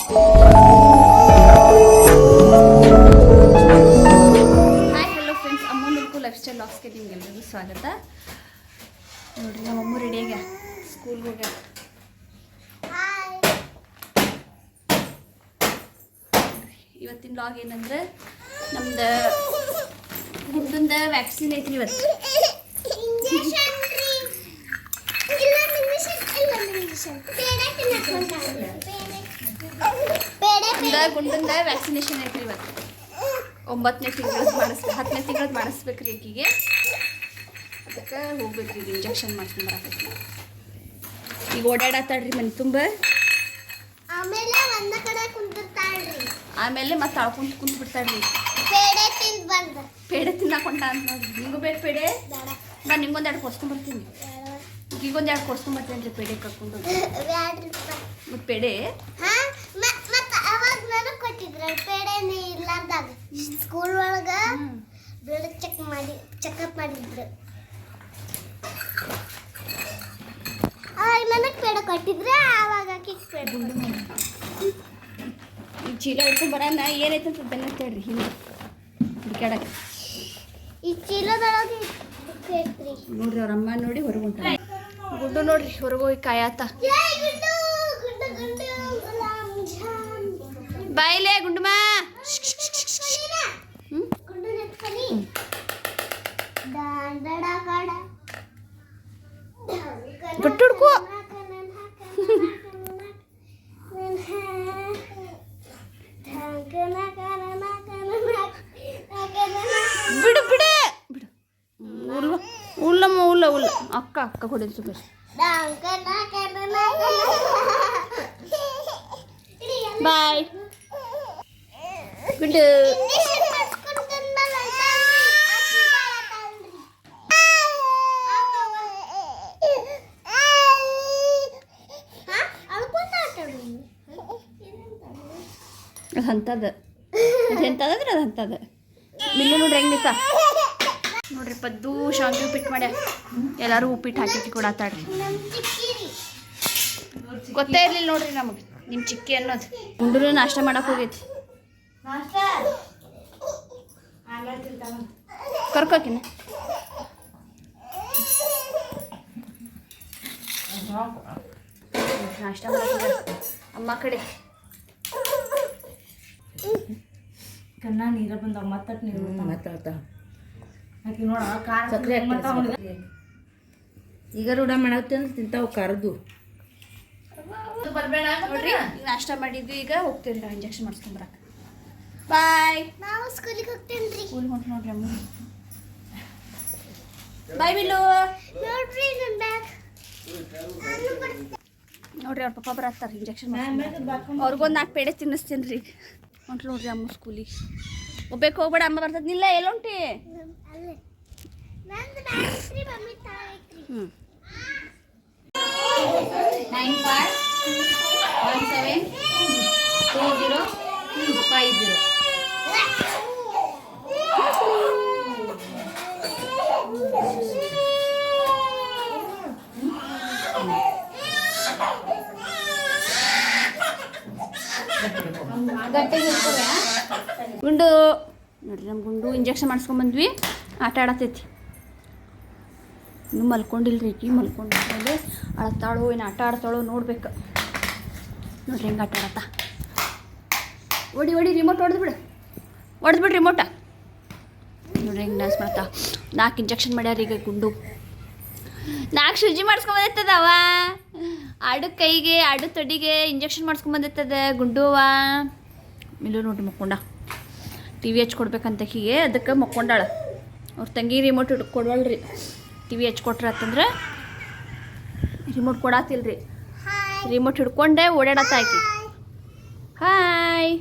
Hi hello friends, ಅಮ್ಮ milk life style ಲಾಗ್ಸ್ಗೆ ನಿಮ್ಗೆಲ್ಲರಿಗೂ ಸ್ವಾಗತ. ನೋಡಿರಿ ನಮ್ಮಮ್ಮ ರೆಡಿ ಆಗ್ಯ ಸ್ಕೂಲ್ಗೆ ಹೋಗ್ಯ. ಇವತ್ತಿನ ಲಾಗ್ ಏನಂದ್ರೆ ನಮ್ದು ಗುಡ್ಡದ ವ್ಯಾಕ್ಸಿನ್ ಐತ್ರಿ ಇವತ್ತು. ಗುಂಡಂದ ವ್ಯಾಕ್ಸಿನೇಷನ್ ಐತ್ರಿ ಇವತ್ತು. 9ನೇ ತಿಂಗಳದ್ದು 10ನೇ ತಿಂಗಳದ್ದು ಮಾಡಿಸ್ಬೇಕ್ರಿ ಆಕಿಗೆ. ಅದಕ್ಕೆ ಹೋಗ್ಬೇಕ್ರಿ ಈಗ ಇಂಜೆಕ್ಷನ್ ಮಾಡ್ಸ್ಕೊಂಡು ಬರಕೈತಿ. ಈಗ ಓಡಾಡತ್ತಾಳ್ರಿ ಮನೆ ತುಂಬ. ಆಮೇಲೆ ಮತ್ತೆ ಅಳ್ಕೊಂತ ಕುಂತು ಬಿಡ್ತಾಳ್ರಿ. ಪೇಡೆ ತಿನ್ನಕೊಂಡ ಅಂತ ನೋಡ್ರಿ. ನಿಂಗೂ ಬೇಕು ಪೇಡೆ? ನಾನು ನಿಂಗೊಂದು 2 ಕೊಡ್ಸ್ಕೊಂಬರ್ತೀನಿ. ಈಗೊಂದು 2 ಕೊಡ್ಸ್ಕೊಂಬರ್ತೇನೆ ರೀ ಪೇಡೆ ಕರ್ಕೊಂಡು. ಮತ್ತು ಪೇಡೆ ಸ್ಕೂಲ್ ಒಳಗ ಬ್ಲಡ್ ಚೆಕಪ್ ಮಾಡಿದ್ರು. ಅವಾಗ ನನಗೆ ಪೇಡ ಕೊಟ್ಟಿದ್ರೆ ಆವಾಗ ಈ ಚೀಲ ಹಿಡ್ಕೊಂಡು ಬರೋಣ ಏನೈತೆ ಅಂತ ಬೆನ್ನತ್ತೇಳ್ರಿ ಹಿಂಗೆ ಹುಡುಕಾಡಕ್ಕೆ. ಈ ಚೀಲದೊಳಗೆ ನೋಡ್ರಿ ಅವ್ರ ಅಮ್ಮ ನೋಡಿ ಹೊರಗೆ ಹೊಂಟ. ಗುಡ್ಡು ನೋಡ್ರಿ ಹೊರಗೋಗಿ ಕಾಯತ್ತ. ಬಾಯಿಲೆ ಗುಂಡುಮ್ಮ. ಗಟ್ಟಿ ಹುಡ್ಕೋ. ಬಿಡು ಬಿಡು ಬಿಡು. ಉಲ್ಲಮ್ಮ ಉಲ್ಲ ಉಲ್ಲ ಅಕ್ಕ ಅಕ್ಕ ಕೊಡಿ ಸುಬೇಶ್. Bye good. ಅದು ಅಂಥದ್ದು ಎಂಥದಂದ್ರೆ ಅದು ಅಂಥದ್ದು. ಮಿಲ್ಲು ನೋಡ್ರಿ ಹೆಂಗೆ ನಿಂತ ನೋಡ್ರಿ. ಪದ್ದು ಶಾಂತಿ ಉಪ್ಪಿಟ್ಟು ಮಾಡ್ಯ. ಎಲ್ಲರೂ ಉಪ್ಪಿಟ್ಟು ಹಾಕಿ ಕೊಡತ್ತಾಡ್ರಿ. ಗೊತ್ತೇ ಇರಲಿಲ್ಲ ನೋಡ್ರಿ ನಮಗೆ ನಿಮ್ಮ ಚಿಕ್ಕಿ ಅನ್ನೋದು. ಗುಂಡು ನಾಷ್ಟ ಮಾಡಕ್ಕೆ ಹೋಗೈತಿ. ಕರ್ಕೋಕಿನ ನಾಷ್ಟ ಮಾಡಕ್ಕೆ ಅಮ್ಮ ಕಡೆ. ಕಣ್ಣ ನೀರ ಬಂದ ಮತ್ತಟ್ ನೀರು ಮತ್ತ ಹಾಕಿ ನೋಡ ಸಕ್ಕರೆ ಈಗ ರೂಢ ಮಾಡತ್ತೆ ಅಂತ ತಿಂತಾವು ಖಾರದ್ದು. ಬರ್ಬೇಡ ನೋಡ್ರಿ. ಈಗ ನಾಷ್ಟ ಮಾಡಿದ್ವಿ, ಈಗ ಹೋಗ್ತೀವಿ ನಾವು ಇಂಜೆಕ್ಷನ್ ಮಾಡಿಸ್ಕೊಂಬರಕ್ಕೆ. ಬಾಯ್. ನಾವು ಸ್ಕೂಲಿಗೆ ಹೋಗ್ತೇನ್ರಿ. ಸ್ಕೂಲ್ ಹೊಂಟು ನೋಡ್ರಿ ಅಮ್ಮ. ಬಾಯ್ ಬಿಲ್ಲು. ನೋಡ್ರಿ ನನ್ನ ಬ್ಯಾಗ್. ನೋಡ್ರಿ ಅವ್ರ ಪಪ್ಪ ಬರತ್ತಾರೆ ಇಂಜೆಕ್ಷನ್ ಅವ್ರಿಗೊಂದು 4 ಪೇಡೆ ತಿನ್ನಿಸ್ತೀನಿ ರೀ. ಹೊಂಟ್ರಿ ನೋಡ್ರಿ ಅಮ್ಮ ಸ್ಕೂಲಿಗೆ. ಹೋಗ್ಬೇಕು ಹೋಗ್ಬೇಡ, ಅಮ್ಮ ಬರ್ತದೆ. ನಿಲ್ಲ ಎಲ್ಲೊಂಟಿ. ಹ್ಞೂ 95172050. ಗುಂಡು ನೋಡ್ರಿ ನಮ್ಮ ಗುಂಡು ಇಂಜೆಕ್ಷನ್ ಮಾಡಿಸ್ಕೊಂಬಂದ್ವಿ. ಆಟ ಆಡತೈತಿ. ಇನ್ನೂ ಮಲ್ಕೊಂಡಿಲ್ರಿ ಈಕಿ. ಮಲ್ಕೊಂಡ್ಮೇಲೆ ಅಳ್ತಾಳೋ ಏನು ಆಟ ಆಡ್ತಾಳೋ ನೋಡ್ಬೇಕು. ನೋಡ್ರಿ ಹೆಂಗೆ ಆಟ ಆಡತ್ತ. ಓಡಿ ಓಡಿ ರಿಮೋಟ್ ಹೊಡೆದ್ಬಿಡು. ಹೊಡೆದ್ಬಿಡ್ರಿ ರಿಮೋಟ. ನೋಡ್ರಿ ಹೆಂಗೆ ಡ್ಯಾನ್ಸ್ ಮಾಡ್ತಾ. 4 ಇಂಜೆಕ್ಷನ್ ಮಾಡ್ಯಾರ ಈಗ ಗುಂಡು. 4 ಸೂಜಿ ಮಾಡಿಸ್ಕೊಂಬಂದಿರ್ತದವ. ಆಡು ಕೈಗೆ ಆಡು ತೊಡಿಗೆ ಇಂಜೆಕ್ಷನ್ ಮಾಡಿಸ್ಕೊಂಬಂದಿರ್ತದೆ ಗುಂಡುವ. ಮಿಲ್ಲು ನೋಡ್ರಿ ಮಕ್ಕೊಂಡ. ಟಿ ವಿ ಹಚ್ಕೊಡ್ಬೇಕಂತ ಹೀಗೆ ಅದಕ್ಕೆ ಮಕ್ಕೊಂಡಾಳ. ಅವ್ರ ತಂಗಿ ರಿಮೋಟ್ ಕೊಡ್ವಲ್ರಿ. ಟಿ ವಿ ಹಚ್ಕೊಟ್ರ ಅಂತಂದ್ರೆ ರಿಮೋಟ್ ಕೊಡಾತಿಲ್ರಿ. ರಿಮೋಟ್ ಹಿಡ್ಕೊಂಡೆ ಓಡಾಡತ್ತ ಆಕಿ. ಹಾಯ್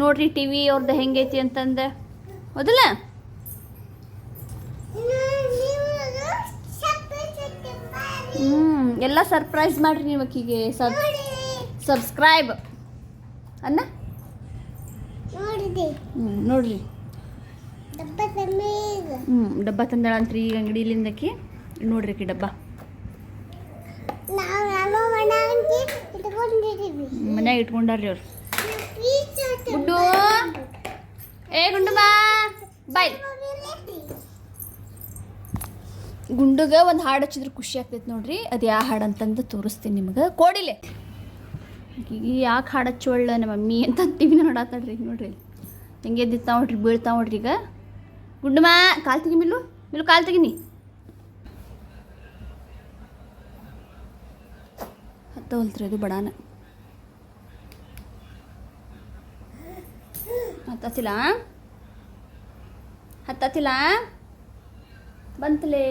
ನೋಡ್ರಿ ಟಿ ವಿ ಅವ್ರದ್ದು ಹೆಂಗೈತಿ ಅಂತಂದೆ. ಹೌದಲ್ಲ? ಎಲ್ಲ ಸರ್ಪ್ರೈಸ್ ಮಾಡಿರಿ ನೀವು ಆಕಿಗೆ. ಸಬ್ಸ್ಕ್ರೈಬ್ ಅನ್ನ ನೋಡ್ರಿ. ಡಬ್ಬ ತಂದಳಂತ್ರಿ ಈಗ ಅಂಗಡಿಲಿಂದಕಿ. ನೋಡ್ರಿ ಆಕಿ ಡಬ್ಬ ತಗೊಂಡಿದ್ದೀವಿ ಮನ್ಯಾಗ ಇಟ್ಕೊಂಡಾರ್ರಿ ಅವ್ರು. ಪೀಸ್ ಗುಂಡು ಏ ಗುಂಡು ಬಾ ಬಾಯ್. ಗುಂಡುಗೆ ಒಂದು ಹಾಡು ಹಚ್ಚಿದ್ರೆ ಖುಷಿ ಆಗ್ತೈತೆ ನೋಡ್ರಿ. ಅದು ಯಾವ ಹಾಡು ಅಂತಂದು ತೋರಿಸ್ತೀನಿ ನಿಮ್ಗೆ. ಕೋಡಿಲೆ ಈಗ ಯಾಕೆ ಹಾಡು ಹಚ್ಚೋಳ್ಳ ನಮ್ಮ ಮಮ್ಮಿ ಅಂತ ಟಿವಿನ ನೋಡತ್ತಾಳ್ರಿ. ಈಗ ನೋಡ್ರಿ ಹೆಂಗೆ ಎದ್ದಿತ್ತಾವ ನೋಡ್ರಿ, ಬೀಳ್ತಾವ ನೋಡ್ರಿ. ಈಗ ಗುಂಡು ಮಾ ಕಾಲು ತೆಗಿ ಮಿಲ್ಲು, ಮಿಲ್ಲು ಕಾಲು ತೆಗಿನಿ. ಹತ್ತವಲ್ತ್ರಿ ಅದು ಬಡಾನ ಹತ್ತತಿಲ್ಲ ಹತ್ತತಿಲ್ಲ ಬಂತಲೇ.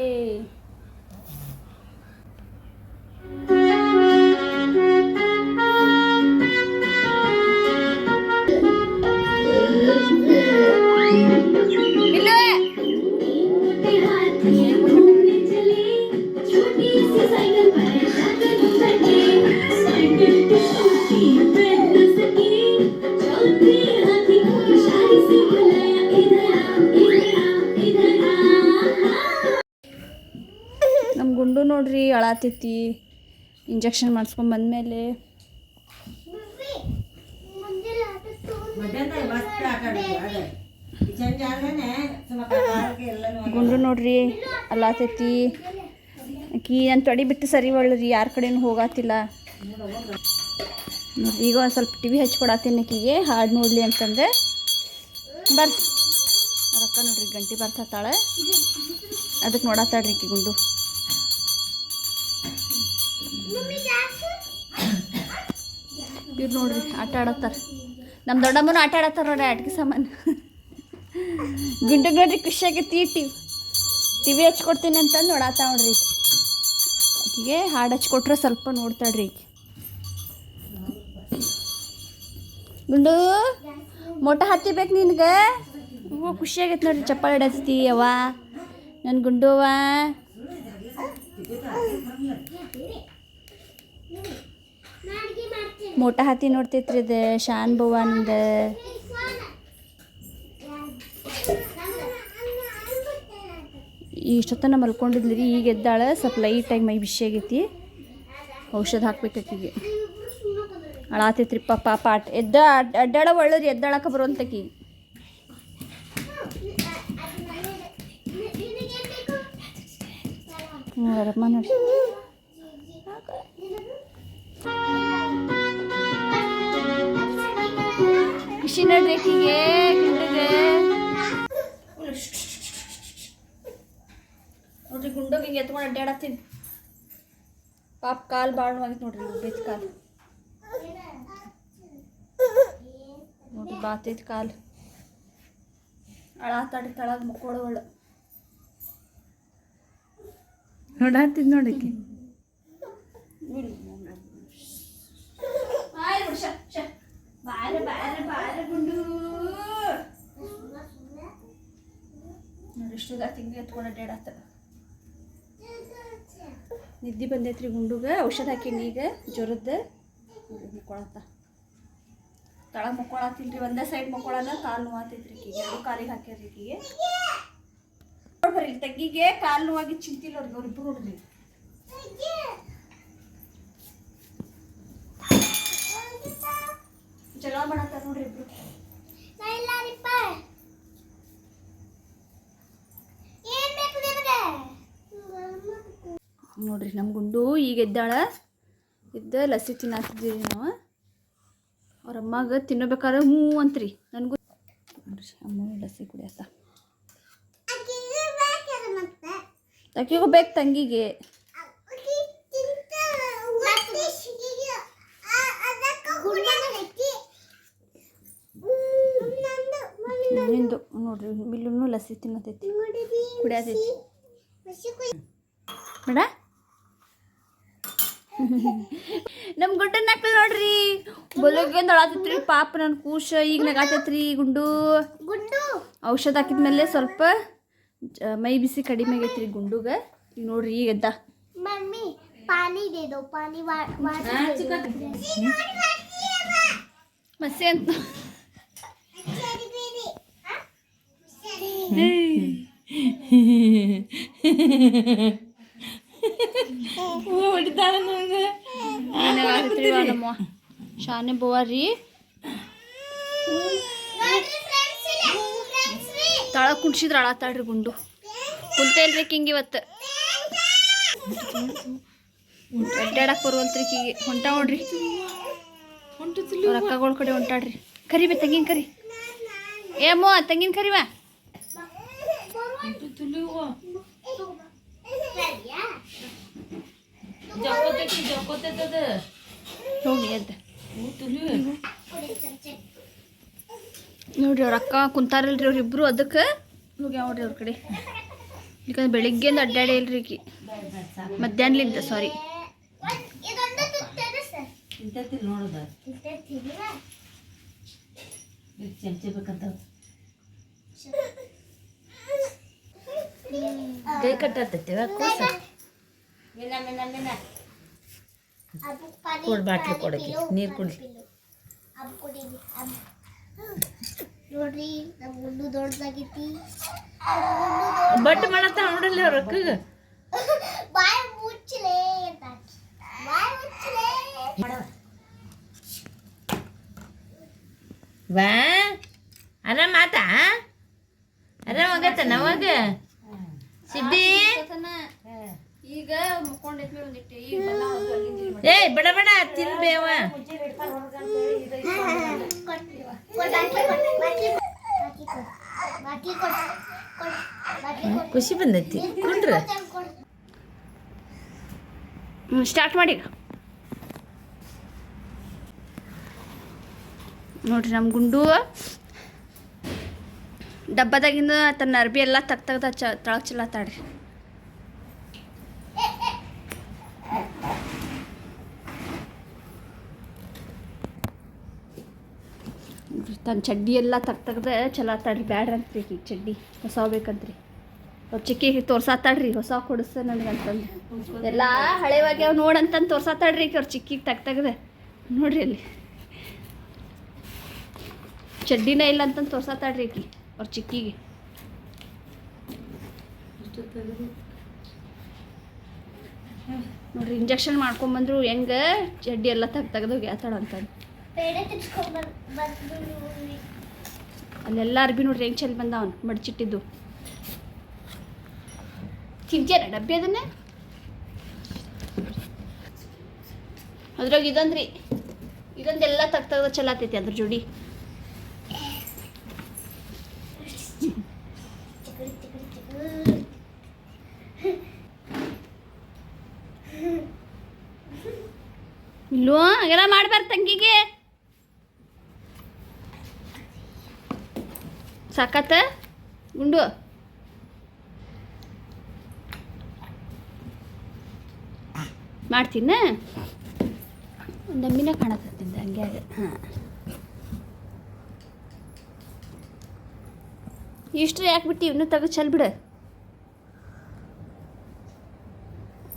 ನಮ್ಮ ಗುಂಡು ನೋಡ್ರಿ ಅಳಾತೈತಿ. ಇಂಜೆಕ್ಷನ್ ಮಾಡಿಸ್ಕೊಂಡು ಬಂದಮೇಲೆ ಗುಂಡು ನೋಡ್ರಿ ಅಳಾತೈತಿ. ಆಕಿ ನಾನು ತೊಡಿ ಬಿಟ್ಟು ಸರಿ ಒಳ್ಳ್ರಿ, ಯಾರ ಕಡೆನೂ ಹೋಗಾತಿಲ್ಲ ನೋಡ್ರಿ. ಈಗ ಒಂದು ಸ್ವಲ್ಪ ಟಿವಿ ಹಚ್ಕೊಡತ್ತೀನಿ ಆಕಿಗೆ ಹಾಡು ನೋಡಲಿ ಅಂತಂದ್ರೆ. ಬರ್ರಿ ರೊಕ್ಕ ನೋಡ್ರಿ ಗಂಟೆ ಬರ್ತಾಳೆ, ಅದಕ್ಕೆ ನೋಡತ್ತಾಳ್ರಿ ಆಕಿ ಗುಂಡು. ಇವ್ರು ನೋಡ್ರಿ ಆಟ ಆಡತ್ತಾರ. ನಮ್ಮ ದೊಡ್ಡಮ್ಮನೂ ಆಟ ಆಡತ್ತಾರ ನೋಡ್ರಿ ಆಟಿಕೆ ಸಾಮಾನು. ಗುಂಡಿಗೆ ನೋಡ್ರಿ ಖುಷಿ ಆಗೈತಿ. ಟಿವಿ ಹಚ್ಕೊಡ್ತೀನಿ ಅಂತಂದು ನೋಡಾತ ನೋಡ್ರಿ. ಆಕಿಗೆ ಹಾಡು ಹಚ್ಕೊಟ್ರೆ ಸ್ವಲ್ಪ ನೋಡ್ತಾಳ್ರಿ ಈಕಿ. ಗುಂಡು ಮೋಟ ಹತ್ತಿಬೇಕು ನಿನ್ಗೆ. ಹ್ಞೂ ಖುಷಿ ಆಗೈತೆ ನೋಡ್ರಿ. ಚಪ್ಪಾಳೆ ಹಿಡತ್ತಿ ಅವ್ವ ನನ್ನ ಗುಂಡುವ. ಮೋಟ ಹತ್ತಿ ನೋಡ್ತೈತ್ರಿ ಇದು ಶಾನ್ ಭವಾನಿಂದ. ಇಷ್ಟೊತ್ತನ ಮಲ್ಕೊಂಡಿದ್ಲಿ ರೀ, ಈಗ ಎದ್ದಾಳೆ. ಸ್ವಲ್ಪ ಲೈಟಾಗಿ ಮೈ ಬಿಸಿ ಆಗೈತಿ. ಔಷಧ ಹಾಕ್ಬೇಕು ಆಕಿಗೆ. ಅಳಾತೈತ್ರಿ ಪಾಪ. ಅಡ್ಡಾಡ ಒಳ್ಳೇರಿ, ಎದ್ದಾಳಕ್ಕೆ ಬರುವಂತಕಿ. ಆರಾಮ ನೋಡಿ. ಖುಷಿ ನೋಡ್ರಿ ಆಕಿಗೆ ಗುಂಡಿಗೆ. ನೋಡ್ರಿ ಗುಂಡೋಗಿ ಹಿಂಗೆ ಎತ್ಕೊಂಡು ಅಡ್ಡಾಡತ್ತೀನಿ. ಪಾಪ ಕಾಲು ಭಾಳ ನೋವಾಗಿತ್ತು ನೋಡ್ರಿ, ಉಬ್ಬೈತಿ ಕಾಲು ನೋಡ್ರಿ, ಬಾತೈತಿ ಕಾಲು. ಅಳಾತಾಡಿ ತಳಗ ಮುಕ್ಕೊಳ್ಳೋಳು ನೋಡಾತಿದ್ ನೋಡಕ್ಕೆ. ಗುಂಡು ನೋಡಿ ಇಷ್ಟುದ ತಿಂಗಿ ಎತ್ಕೊಂಡು ಅಡ್ಡಾಡತ್ತ. ನಿದ್ದೆ ಬಂದೈತ್ರಿ ಗುಂಡುಗೆ. ಔಷಧ ಹಾಕೀನಿ ಈಗ ಜ್ವರದ್ದು. ಮುಕ್ಕೊಳತ್ತ ತಳಗ ಮುಕ್ಕೊಳತ್ತಿಲ್ರಿ. ಒಂದೇ ಸೈಡ್ ಮುಕ್ಕೊಳನ ಕಾಲು ನೋವಾತೈತ್ರಿ ಈಕಿಗೆ. ಎರಡು ಕಾಲಿಗೆ ಹಾಕ್ಯಾರ ಈಕಿಗೆ. ಬರ್ರಿ ತಗ್ಗಿಗೆ ಕಾಲು ನೋವಾಗಿ ಚಿಂತಿಲ್ಲ ಅವ್ರಿಗೆ. ಅವ್ರಿಬ್ರು ನೋಡ್ರಿ ಜಗಳ ಮಾಡತ್ತಾರ ನೋಡ್ರಿ ಇಬ್ರು. ನೋಡ್ರಿ ನಮ್ಮ ಗುಂಡು ಈಗ ಎದ್ದಾಳ. ಲಸಿ ತಿನ್ನಾತಿದ್ದೀವಿ ನಾವು. ಅವ್ರ ಅಮ್ಮಗೆ ತಿನ್ನಬೇಕಾದ್ರೆ ಹ್ಞೂ ಅಂತ್ರಿ. ನನಗೂ ನೋಡ್ರಿ ಅಮ್ಮ ಲಸಿ ಕುಡಿಯತ್ತ. ತಗಿಗೂ ಬೇಕು ತಂಗಿಗೆ. ನಿಂದು ನೋಡ್ರಿ ಮಿಲ್ಲೂ ಲಸಿ ತಿನ್ನತೈತಿ, ಕುಡಿಯತೈತಿ ಬೇಡ. ನಮ್ಮ ಗುಂಡನ ನಕ್ಳು ನೋಡ್ರಿ ಬೆಳಗ್ಗೆ ಅಳಾತೈತ್ರಿ ಪಾಪ. ನನ್ನ ಕೂಶ ಈಗ ನಗಾತೈತ್ರಿ ಗುಂಡು. ಔಷಧ ಹಾಕಿದ್ಮೇಲೆ ಸ್ವಲ್ಪ ಮೈ ಬಿಸಿ ಕಡಿಮೆ ಆಗೈತ್ರಿ ಗುಂಡುಗೆ. ಈಗ ನೋಡ್ರಿ ಈಗ ಎದ್ದ. मम्मी पानी दे दो, पानी ಮಸ್ಸೆ ಅಂತ ಹೊಡಿತಾಳ ನನಗೆ. ಮಾಡತ್ರಿ ನಮ್ಮ ಶಾನೆ ಬೋವಾರಿ ತಳ ಕುಣ್ಸಿದ್ರ ಅಳತಾಡ್ರಿ ಗುಂಡು ಕುಂತೇಲ್ರಿ ಕಿಂಗ್ ಇವತ್ತು ಅಡ್ಡಾಡಕ್ ಬರುವಲ್ತ್ರಿ ಕಿಂಗಿ ಹೊಂಟ ನೋಡ್ರಿ ಅವ್ರ ಅಕ್ಕಗಳ ಕಡೆ ಹೊಂಟಾಡ್ರಿ ಕರಿಬೆ ತಂಗಿನ ಕರಿ ಏಮೋ ತಂಗಿನ ಕರಿವಾ ಹೋಗಿ ಎದ್ದ ನೋಡ್ರಿ ಅವ್ರ ಅಕ್ಕ ಕುಂತಾರಲ್ರಿ ಅವ್ರಿಬ್ರು ಅದಕ್ಕೆ ಹೋಗಿ ನೋಡ್ರಿ ಅವ್ರ ಕಡೆ ಯಾಕಂದ್ರೆ ಬೆಳಿಗ್ಗೆಯಿಂದ ಅಡ್ಡಾಡೇ ಇಲ್ರಿ ಈಕಿ ಮಧ್ಯಾಹ್ನಲಿಂದ ಸಾರಿ ನೋಡೋದ ಚಮಚೆ ಬೇಕಂತ ಕೈ ಕಟ್ಟತ್ತೈತಿ ಕೊಡ್ ಬಾಟ್ಲಿ ಕೊಡಕ್ಕೆ ನೀರು ಕುಡಿ ನೋಡ್ರಿ ನಮ್ಮ ಗುಂಡು ದೊಡ್ಡದಾಗೈತಿ ಬಟ್ ಮಾಡತ್ತ ನೋಡಲ್ಲಿ ಅವ್ರ ಅಕ್ಕಗ ಬಾಯ್ ಮುಚ್ಚಲೇ ಅಂತ ಬಾಯ್ ಮುಚ್ಚಲೇ ವಾ ಆರಾಮ ಆತಾ ಆರಾಮ ಆಗತ್ತ ನವಾಗ ಸಿದ್ದಿ ಈಗ ಏ ಬಡ ಬಡ ತಿನ್ಬೇವ ಖುಷಿ ಬಂದೈತಿ ಕುಂಡ್ರ ಸ್ಟಾರ್ಟ್ ಮಾಡಿ ನೋಡ್ರಿ ನಮ್ಮ ಗುಂಡು ಡಬ್ಬದಾಗಿಂದ ತನ್ನ ಅರ್ಬಿ ಎಲ್ಲ ತೆಗ್ದ ತಳಗ್ ಚಲತ್ತಾಡ್ರಿ ತನ್ನ ಚಡ್ಡಿ ಎಲ್ಲ ತೆಗ್ದ ಚಲತ್ತಾಡ್ರಿ ಬ್ಯಾಡ್ರಿ ಅಂತ್ರಿ ಈಗ ಚಡ್ಡಿ ಹೊಸ ಬೇಕಂತ್ರಿ ಅವ್ರು ಚಿಕ್ಕಿಗೆ ತೋರ್ಸಾತಾಡ್ರಿ ಹೊಸ ಕೊಡಿಸ ನನಗಂತಂದು ಎಲ್ಲ ಹಳೆವಾಗಿ ಅವು ನೋಡಂತಂದು ತೋರ್ಸಾತಾಡ್ರಿ ಈಗ ಅವ್ರು ಚಿಕ್ಕಿಗೆ ತೆಗ್ದ ನೋಡ್ರಿ ಅಲ್ಲಿ ಚಡ್ಡಿನ ಇಲ್ಲ ಅಂತಂದು ತೋರ್ಸಾತಾಡ್ರಿ ಈಕಿ ಅವ್ರ ಚಿಕ್ಕಿಗೆ ನೋಡ್ರಿ ಇಂಜೆಕ್ಷನ್ ಮಾಡ್ಕೊಂಬಂದ್ರು ಹೆಂಗೆ ಚಡ್ಡಿ ಎಲ್ಲ ತೆಗ್ದು ಗ್ಯಾತಾಳ ಅಂತಂದು ಅಲ್ಲೆಲ್ಲ ಅರ್ಬಿ ನೋಡ್ರಿ ಹೆಂಗೆ ಚೆಲ್ಲಿ ಬಂದ ಅವನು ಮಡ್ಚಿಟ್ಟಿದ್ದು ತಿಂತೀರ ಡಬ್ಬಿ ಅದನ್ನೇ ಅದ್ರಾಗ ಇದೊಂದ್ರಿ ಇದೊಂದೆಲ್ಲ ತೆಗ್ದ ಚಲಾತೈತಿ ಅದ್ರ ಜೋಡಿ ಇಲ್ಲೋ ಹಾಗೆಲ್ಲ ಮಾಡ್ಬಾರ್ದು ತಂಗಿಗೆ ಸಾಕತ್ತ ಗುಂಡು ಮಾಡ್ತೀನ ಒಂದು ಅಮ್ಮಿನ ಕಾಣಕತ್ತಿದ್ದ ಹಂಗೆ ಹಾಂ ಇಷ್ಟು ಯಾಕೆ ಬಿಟ್ಟು ಇನ್ನೂ ತೆಗೆದು ಚಲ್ ಬಿಡು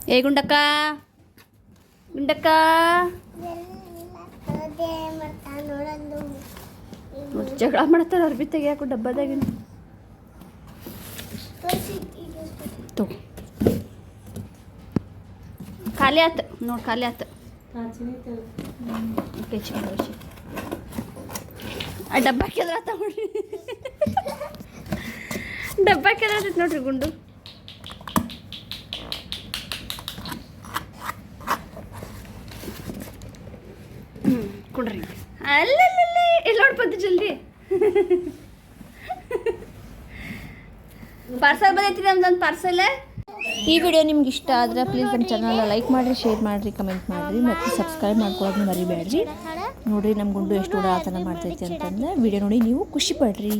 ಏ ಗುಂಡಕ್ಕ ಗುಂಡಕ್ಕ ನೋಡಿ ಜಗಳ ಮಾಡ್ತಾರೆ ಅರ್ಬಿ ತೆಗಿಯಾಕು ಡಬ್ಬದಾಗಿನ ತೋ ಖಾಲಿ ಆತು ನೋಡಿ ಖಾಲಿ ಆತು ಓಕೆ ಚಲೋ ಆ ಡಬ್ಬ ಕೆದ್ರ ತಗೊಳ್ರಿ ಡಬ್ಬ ಕೆದ್ರತೈತಿ ನೋಡ್ರಿ ಗುಂಡು ಕೊಡ್ರಿ ಅಲ್ಲಲ್ಲೇ ಇಲ್ಲಿ ನೋಡ್ಬಂತು ಜಲ್ದಿ ಪಾರ್ಸಲ್ ಬಂದೈತಿ ನಮ್ದೊಂದು ಪಾರ್ಸಲ್ ಈ ವಿಡಿಯೋ ನಿಮ್ಗೆ ಇಷ್ಟ ಆದರೆ ಪ್ಲೀಸ್ ನಮ್ಮ ಚಾನಲ್ನ ಲೈಕ್ ಮಾಡಿರಿ ಶೇರ್ ಮಾಡಿರಿ ಕಮೆಂಟ್ ಮಾಡಿರಿ ಮತ್ತು ಸಬ್ಸ್ಕ್ರೈಬ್ ಮಾಡ್ಕೊಳ್ಳೋದನ್ನ ಮರಿಬೇಡ್ರಿ ನೋಡಿರಿ ನಮ್ಮ ಗುಂಡು ಎಷ್ಟು ಓಡಾಟನ ಮಾಡ್ತೈತಿ ಅಂತಂದ್ರೆ ವಿಡಿಯೋ ನೋಡಿ ನೀವು ಖುಷಿ ಪಡ್ರಿ.